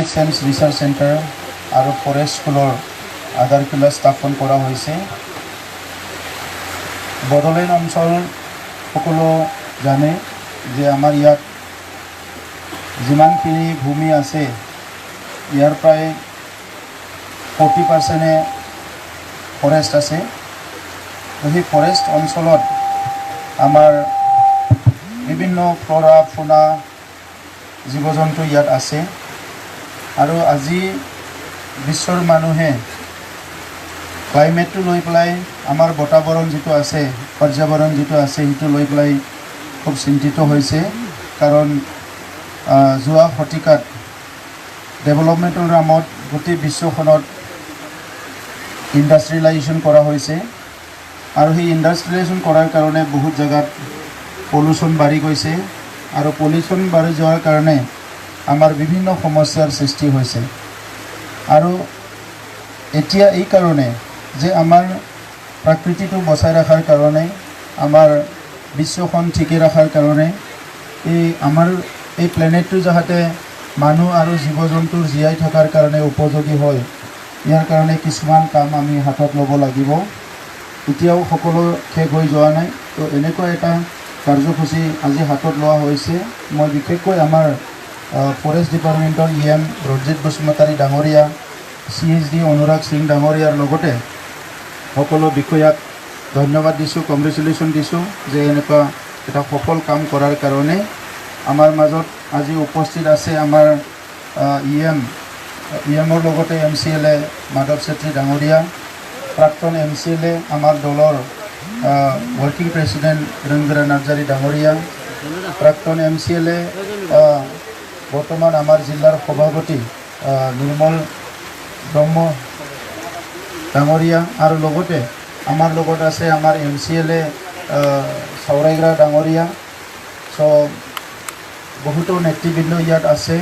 Climate change research centre আৰু forest স্কুলৰ আধাৰশিলা স্থাপন কৰা হৈছে। বড়োলেণ্ড অঞ্চল সকলো জানে যে আমাৰ ইয়াত যিমানখিনি ভূমি আছে ইয়াৰ প্ৰায় 40% ফৰেষ্ট আছে। সেই ফৰেষ্ট অঞ্চলত আমাৰ বিভিন্ন ফ্লৰা ফৌনা জীৱ জন্তু ইয়াত আছে আৰু আজি বিশ্বৰ মানুহে ক্লাইমেটটো লৈ পেলাই আমাৰ বাতাবৰণ যিটো আছে পৰ্যাবৰণ যিটো আছে সেইটো লৈ পেলাই খুব চিন্তিত হৈছে। কাৰণ যোৱা শতিকাত ডেভেলপমেণ্টৰ নামত গোটেই বিশ্বখনত ইণ্ডাষ্ট্ৰিয়েলাইজেশ্যন কৰা হৈছে আৰু সেই ইণ্ডাষ্ট্ৰিয়েলাইজেশ্যন কৰাৰ কাৰণে বহুত জেগাত পলিউশ্যন বাঢ়ি গৈছে আৰু পলিউশ্যন বাঢ়ি যোৱাৰ কাৰণে আমাৰ বিভিন্ন সমস্যাৰ সৃষ্টি হৈছে। আৰু এতিয়া এই কাৰণে যে আমাৰ প্ৰকৃতিটো বচাই ৰখাৰ কাৰণে আমাৰ বিশ্বখন ঠিকে ৰখাৰ কাৰণে আমাৰ এই প্লেনেটটো যাতে মানুহ আৰু জীৱ জন্তুৰ জীয়াই থকাৰ কাৰণে উপযোগী হয় ইয়াৰ কাৰণে কিছুমান কাম আমি হাতত ল'ব লাগিব। এতিয়াও সকলো শেষ হৈ যোৱা নাই। তো এনেকুৱা এটা কাৰ্যসূচী আজি হাতত লোৱা হৈছে। মই বিশেষকৈ আমাৰ ফৰেষ্ট ডিপাৰ্টমেণ্টৰ EM ৰঞ্জিত বসুমতাৰী ডাঙৰীয়া, CSD অনুৰাগ সিং ডাঙৰীয়াৰ লগতে সকলো বিষয়াক ধন্যবাদ দিছোঁ, কংগ্ৰেচুলেশ্যন দিছোঁ যে এনেকুৱা এটা সফল কাম কৰাৰ কাৰণে। আমাৰ মাজত আজি উপস্থিত আছে আমাৰ EMৰ লগতে MCLA মাধৱ চেত্ৰী ডাঙৰীয়া, প্ৰাক্তন MCLA আমাৰ দলৰ ৱৰ্কিং প্ৰেচিডেণ্ট ৰঞ্জৰা নাৰ্জাৰী ডাঙৰীয়া, প্ৰাক্তন MCLA বৰ্তমান আমাৰ জিলাৰ সভাপতি নিৰ্মল ব্ৰহ্ম ডাঙৰীয়া আৰু লগতে আমাৰ লগত আছে আমাৰ MCLA চৌৰাইগ্ৰা ডাঙৰীয়া। বহুতো নেতৃবৃন্দ ইয়াত আছে,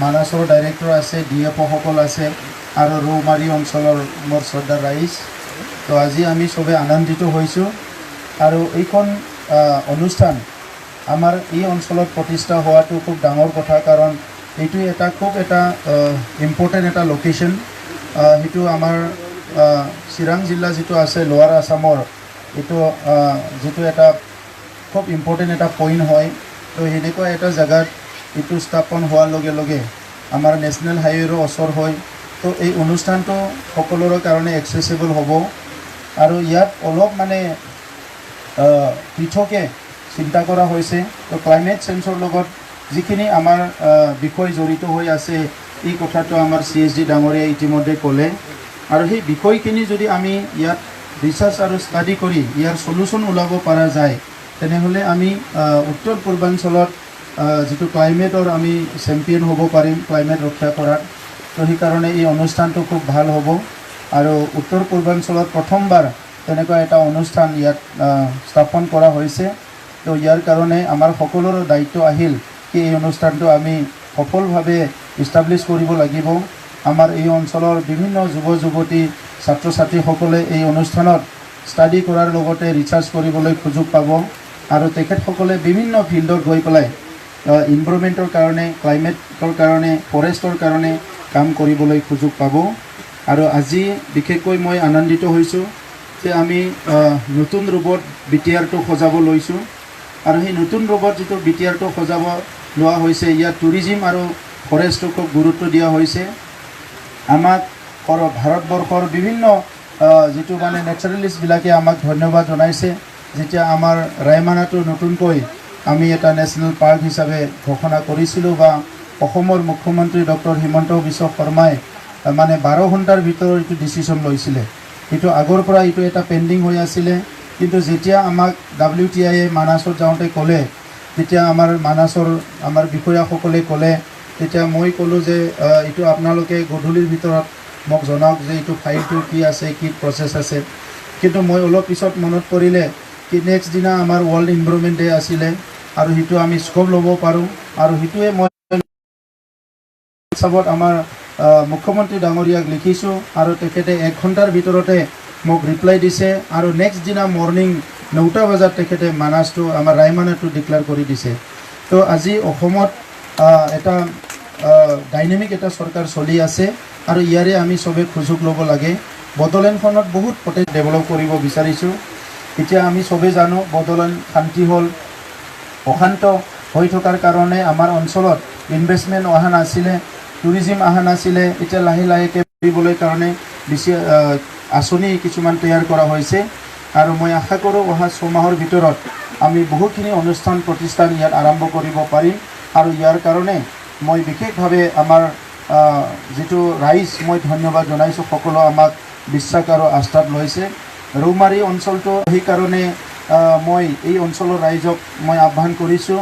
মানাছৰ ডাইৰেক্টৰ আছে, DFO সকল আছে আৰু ৰৌমাৰী অঞ্চলৰ মোৰ শ্ৰদ্ধাৰ ৰাইজ। তো আজি আমি চবে আনন্দিত হৈছোঁ আৰু এইখন অনুষ্ঠান আমাৰ এই অঞ্চলত প্ৰতিষ্ঠা হোৱাটো খুব ডাঙৰ কথা। কাৰণ এইটো এটা খুব এটা ইম্পৰ্টেণ্ট এটা লোকেশ্যন। সেইটো আমাৰ চিৰাং জিলা যিটো আছে লোৱাৰ আছামৰ এইটো যিটো এটা খুব ইম্পৰ্টেণ্ট এটা পইণ্ট হয়। তো সেনেকুৱা এটা জেগাত এইটো স্থাপন হোৱাৰ লগে লগে আমাৰ নেশ্যনেল হাইৱেৰো ওচৰ হয়। তো এই অনুষ্ঠানটো সকলোৰে কাৰণে এক্সেচিবল হ'ব আৰু ইয়াত অলপ মানে পৃথকে চিন্তা কৰা হৈছে। তো ক্লাইমেট চেঞ্জৰ লগত যিখিনি আমাৰ বিষয় জড়িত হৈ আছে এই কথাটো আমাৰ CSD ডাঙৰীয়াই ইতিমধ্যে ক'লে আৰু সেই বিষয়খিনি যদি আমি ইয়াত ৰিচাৰ্চ আৰু ষ্টাডি কৰি ইয়াৰ সলিউশ্যন ওলাব পৰা যায় তেনেহ'লে আমি উত্তৰ পূৰ্বাঞ্চলত যিটো ক্লাইমেটৰ আমি চেম্পিয়ন হ'ব পাৰিম ক্লাইমেট ৰক্ষা কৰাত। তো সেইকাৰণে এই অনুষ্ঠানটো খুব ভাল হ'ব আৰু উত্তৰ পূৰ্বাঞ্চলত প্ৰথমবাৰ তেনেকুৱা এটা অনুষ্ঠান ইয়াত স্থাপন কৰা হৈছে। তো ইয়াৰ কাৰণে আমাৰ সকলোৰে দায়িত্ব আহিল কি এই অনুষ্ঠানটো আমি সফলভাৱে ইষ্টাব্লিছ কৰিব লাগিব। আমাৰ এই অঞ্চলৰ বিভিন্ন যুৱ যুৱতী ছাত্ৰ ছাত্ৰীসকলে এই অনুষ্ঠানত ষ্টাডি কৰাৰ লগতে ৰিচাৰ্চ কৰিবলৈ সুযোগ পাব আৰু তেখেতসকলে বিভিন্ন ফিল্ডত গৈ পেলাই ইনভাইৰনমেণ্টৰ কাৰণে, ক্লাইমেটৰ কাৰণে, ফৰেষ্টৰ কাৰণে কাম কৰিবলৈ সুযোগ পাব। আৰু আজি বিশেষকৈ মই আনন্দিত হৈছোঁ যে আমি নতুন ৰূপত BTRটো সজাব লৈছোঁ আৰু সেই নতুন ৰূপত যিটো BTRটো সজাব লোৱা হৈছে ইয়াত টুৰিজিম আৰু ফৰেষ্টক খুব গুৰুত্ব দিয়া হৈছে। আমাক ভাৰতবৰ্ষৰ বিভিন্ন যিটো মানে নেচাৰেলিষ্টবিলাকে আমাক ধন্যবাদ জনাইছে যেতিয়া আমাৰ ৰায়মানাটো নতুনকৈ আমি এটা নেশ্যনেল পাৰ্ক হিচাপে ঘোষণা কৰিছিলোঁ বা অসমৰ মুখ্যমন্ত্ৰী ডক্টৰ হিমন্ত বিশ্ব শৰ্মাই মানে 12 ঘণ্টাৰ ভিতৰত এইটো ডিচিশ্যন লৈছিলে। এইটো আগৰ পৰা এইটো এটা পেণ্ডিং হৈ আছিলে, কিন্তু যেতিয়া আমাক WTIয়ে মানাছত যাওঁতে ক'লে তেতিয়া আমাৰ বিষয়াসকলে ক'লে তেতিয়া মই ক'লোঁ যে এইটো আপোনালোকে গধূলিৰ ভিতৰত মোক জনাওক যে এইটো ফাইলটো কি আছে, কি প্ৰচেছ আছে। কিন্তু মই অলপ পিছত মনত পৰিলে কি নেক্সট দিনা আমাৰ ৱৰ্ল্ড এনভাইৰনমেণ্ট ডে আছিলে আৰু সেইটো আমি স্ক'প ল'ব পাৰোঁ আৰু সেইটোৱে মই হিচাপত আমাৰ মুখ্যমন্ত্ৰী ডাঙৰীয়াক লিখিছোঁ আৰু তেখেতে 1 ঘণ্টাৰ ভিতৰতে মোক ৰিপ্লাই দিছে আৰু নেক্সট দিনা মৰ্ণিং 9টা বজাত তেখেতে মানাছটো আমাৰ ৰায়মানাটো ডিক্লেয়াৰ কৰি দিছে। তো আজি অসমত এটা ডাইনামিক এটা চৰকাৰ চলি আছে আৰু ইয়াৰে আমি চবে সুযোগ ল'ব লাগে বড়োলেণ্ডখনত বহুত পটেঞ্চিয়েল ডেভেলপ কৰিব বিচাৰিছোঁ এতিয়া আমি চবে জানো বড়োলেণ্ড শান্তি হ'ল অশান্ত হৈ থকাৰ কাৰণে আমাৰ অঞ্চলত ইনভেষ্টমেণ্ট অহা নাছিলে টুৰিজিম অহা নাছিলে এতিয়া লাহে লাহেকৈ কৰিবলৈ কাৰণে বেছি আঁচনি কিছুমান তৈয়াৰ কৰা হৈছে আৰু মই আশা কৰোঁ অহা 6 মাহৰ ভিতৰত আমি বহুতখিনি অনুষ্ঠান প্ৰতিষ্ঠান ইয়াত আৰম্ভ কৰিব পাৰিম আৰু ইয়াৰ কাৰণে মই বিশেষভাৱে আমাৰ যেটো ৰাইজ মই ধন্যবাদ জনাইছোঁ সকলো আমাক বিশ্বাস আৰু আস্থাত লৈছে ৰৌমাৰী অঞ্চলটো সেই কাৰণে মই এই অঞ্চলৰ ৰাইজক মই আহ্বান কৰিছোঁ